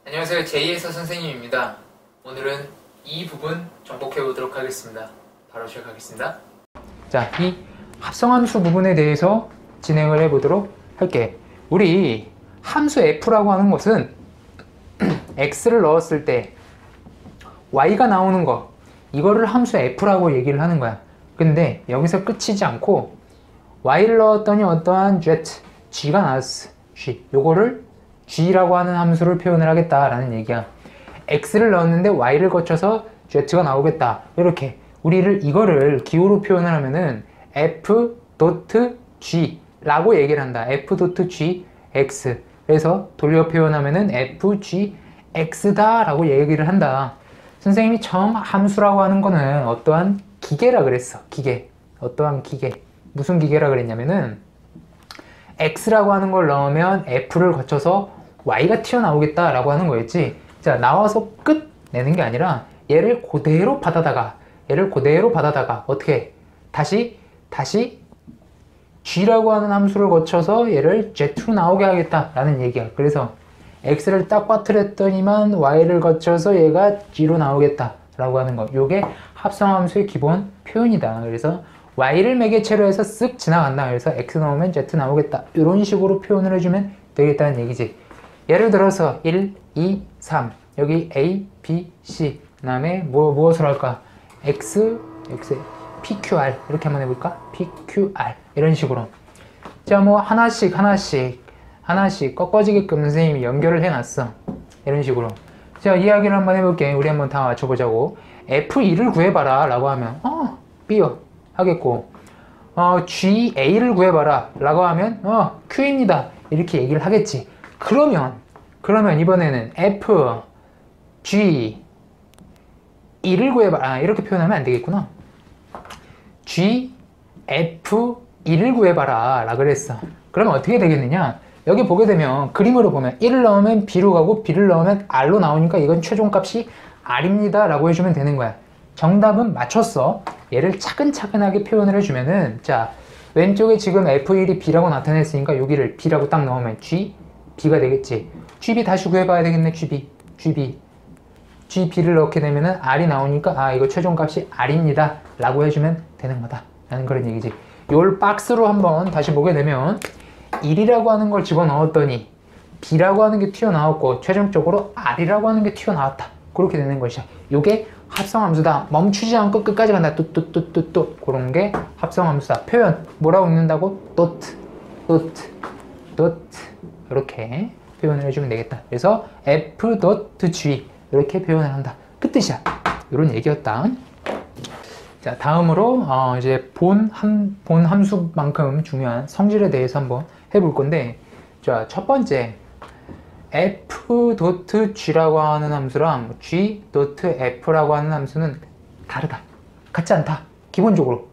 안녕하세요. 제이에서 선생님입니다. 오늘은 이 부분 정복해 보도록 하겠습니다. 바로 시작하겠습니다. 자, 이 합성함수 부분에 대해서 진행을 해 보도록 할게. 우리 함수 f라고 하는 것은 x를 넣었을 때 y가 나오는 거, 이거를 함수 f라고 얘기를 하는 거야. 근데 여기서 끝이지 않고 y를 넣었더니 어떠한 g가 나왔어. 요거를 g라고 하는 함수를 표현을 하겠다라는 얘기야. x를 넣었는데 y를 거쳐서 z가 나오겠다. 이렇게 이거를 기호로 표현을 하면은 f.g 라고 얘기를 한다. f.gx. 그래서 돌려 표현하면은 fgx다 라고 얘기를 한다. 선생님이 처음 함수라고 하는 거는 어떠한 기계라 그랬어. 기계. 어떠한 기계. 무슨 기계라 그랬냐면은 x라고 하는 걸 넣으면 f를 거쳐서 y가 튀어나오겠다 라고 하는 거였지. 자, 나와서 끝 내는 게 아니라 얘를 그대로 받아다가 어떻게 다시 g라고 하는 함수를 거쳐서 얘를 z로 나오게 하겠다 라는 얘기야. 그래서 x를 딱 빠뜨렸더니만 y를 거쳐서 얘가 g로 나오겠다 라고 하는 거. 요게 합성함수의 기본 표현이다. 그래서 y를 매개체로 해서 쓱 지나간다. 그래서 x 나오면 z 나오겠다. 이런 식으로 표현을 해주면 되겠다는 얘기지. 예를 들어서 1, 2, 3 여기 a, b, c 그 다음에 무엇을 할까? x, pqr 이렇게 한번 해볼까? pqr 이런 식으로. 자, 뭐 하나씩 꺾어지게끔 선생님이 연결을 해놨어. 이런 식으로. 자, 이야기를 한번 해볼게. 우리 한번 다 맞춰보자고. f2를 구해봐라 라고 하면 b요 하겠고, ga를 구해봐라 라고 하면 q입니다 이렇게 얘기를 하겠지. 그러면 이번에는 f, g, e를 구해봐라 이렇게 표현하면 안 되겠구나. g, f, e를 구해봐라 라 그랬어. 그러면 어떻게 되겠느냐? 여기 보게 되면 그림으로 보면 1을 넣으면 b로 가고 b를 넣으면 r로 나오니까 이건 최종값이 r입니다 라고 해주면 되는 거야. 정답은 맞췄어. 얘를 차근차근하게 표현을 해주면은, 자, 왼쪽에 지금 f1이 b라고 나타냈으니까 여기를 b라고 딱 넣으면 b가 되겠지. gb 다시 구해봐야 되겠네. gb를 넣게 되면은 r이 나오니까 이거 최종값이 r입니다 라고 해주면 되는 거다 라는 그런 얘기지. 요 박스로 한번 다시 보게 되면 1이라고 하는 걸 집어넣었더니 b라고 하는 게 튀어나왔고 최종적으로 r이라고 하는 게 튀어나왔다. 그렇게 되는 것이야. 요게 합성함수다. 멈추지 않고 끝까지 간다. 뚜뚜뚜뚜뚜. 그런 게 합성함수다. 표현 뭐라고 읽는다고? 이렇게 표현을 해주면 되겠다. 그래서 f.g 이렇게 표현을 한다. 그 뜻이야. 이런 얘기였다. 자, 다음으로 이제 본 함수만큼 중요한 성질에 대해서 한번 해볼 건데, 자, 첫 번째 f.g라고 하는 함수랑 g.f라고 하는 함수는 다르다. 같지 않다. 기본적으로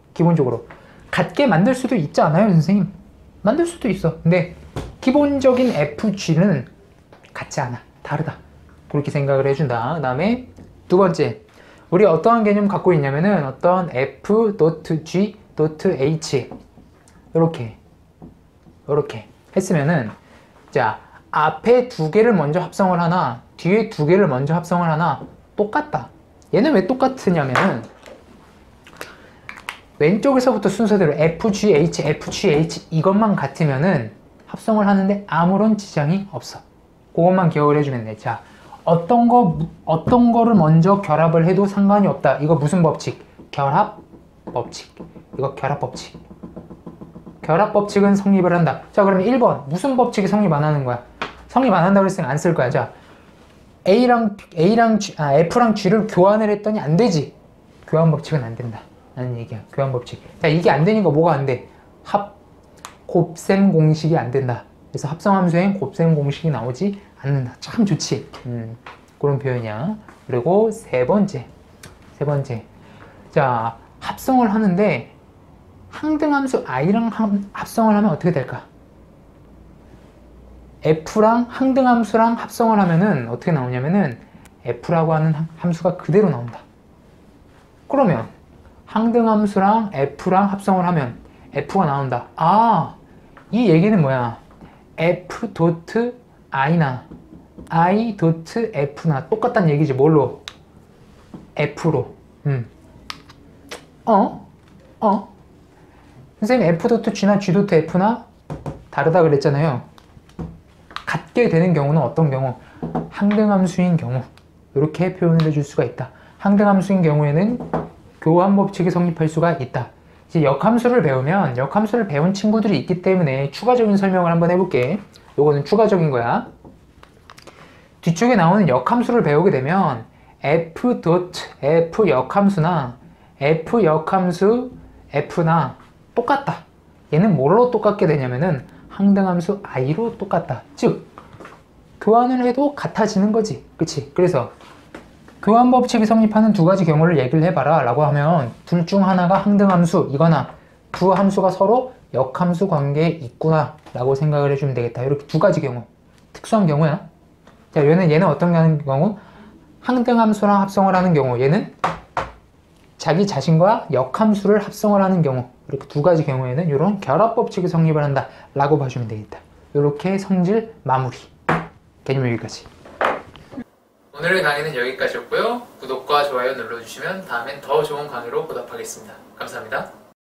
같게 만들 수도 있지 않아요, 선생님? 만들 수도 있어. 근데 기본적인 fg는 같지 않아. 다르다. 그렇게 생각을 해준다. 그 다음에 두 번째, 우리 어떠한 개념 갖고 있냐면은 어떤 f.g.h 이렇게 했으면은, 자, 앞에 두 개를 먼저 합성을 하나, 뒤에 두 개를 먼저 합성을 하나, 똑같다. 얘는 왜 똑같으냐면은 왼쪽에서부터 순서대로 FGH 이것만 같으면은 합성을 하는데 아무런 지장이 없어. 그것만 기억을 해주면 돼. 자, 어떤 거를 먼저 결합을 해도 상관이 없다. 이거 무슨 법칙? 결합 법칙. 이거 결합 법칙. 결합 법칙은 성립을 한다. 자, 그러면 1번 무슨 법칙이 성립 안 하는 거야? 성립 안 한다고 했으면 안 쓸 거야. 자, F랑 G를 교환을 했더니 안 되지. 교환 법칙은 안 된다 라는 얘기야. 교환 법칙. 자, 이게 안 되니까 뭐가 안 돼? 곱셈 공식이 안 된다. 그래서 합성함수엔 곱셈 공식이 나오지 않는다. 참 좋지. 그런 표현이야. 그리고 세 번째. 자, 합성을 하는데 항등함수 i랑 합성을 하면 어떻게 될까? f랑 항등함수랑 합성을 하면은 어떻게 나오냐면은 f라고 하는 함수가 그대로 나온다. 그러면 항등함수랑 f랑 합성을 하면 f가 나온다. 이 얘기는 뭐야? f.i나 I.F나 똑같다는 얘기지. 뭘로? F로. 선생님 F.G나 G.F나 다르다 그랬잖아요. 같게 되는 경우는 어떤 경우? 항등함수인 경우. 이렇게 표현을 해줄 수가 있다. 항등함수인 경우에는 교환 법칙이 성립할 수가 있다. 이제 역함수를 배우면 역함수를 배운 친구들이 있기 때문에 추가적인 설명을 한번 해볼게. 요거는 추가적인 거야. 뒤쪽에 나오는 역함수를 배우게 되면 F 역함수나 F 역함수 F나 똑같다. 얘는 뭘로 똑같게 되냐면은 항등함수 i로 똑같다. 즉 교환을 해도 같아지는 거지. 그치? 그래서 교환 법칙이 성립하는 두 가지 경우를 얘기를 해봐라 라고 하면 둘 중 하나가 항등함수 이거나 두 함수가 서로 역함수 관계에 있구나 라고 생각을 해주면 되겠다. 이렇게 두 가지 경우. 특수한 경우야. 자, 얘는 어떤 경우? 항등함수랑 합성을 하는 경우. 얘는 자기 자신과 역함수를 합성을 하는 경우. 이렇게 두 가지 경우에는 이런 결합 법칙이 성립을 한다 라고 봐주면 되겠다. 이렇게 성질 마무리. 개념 여기까지. 오늘의 강의는 여기까지였고요. 구독과 좋아요 눌러주시면 다음엔 더 좋은 강의로 보답하겠습니다. 감사합니다.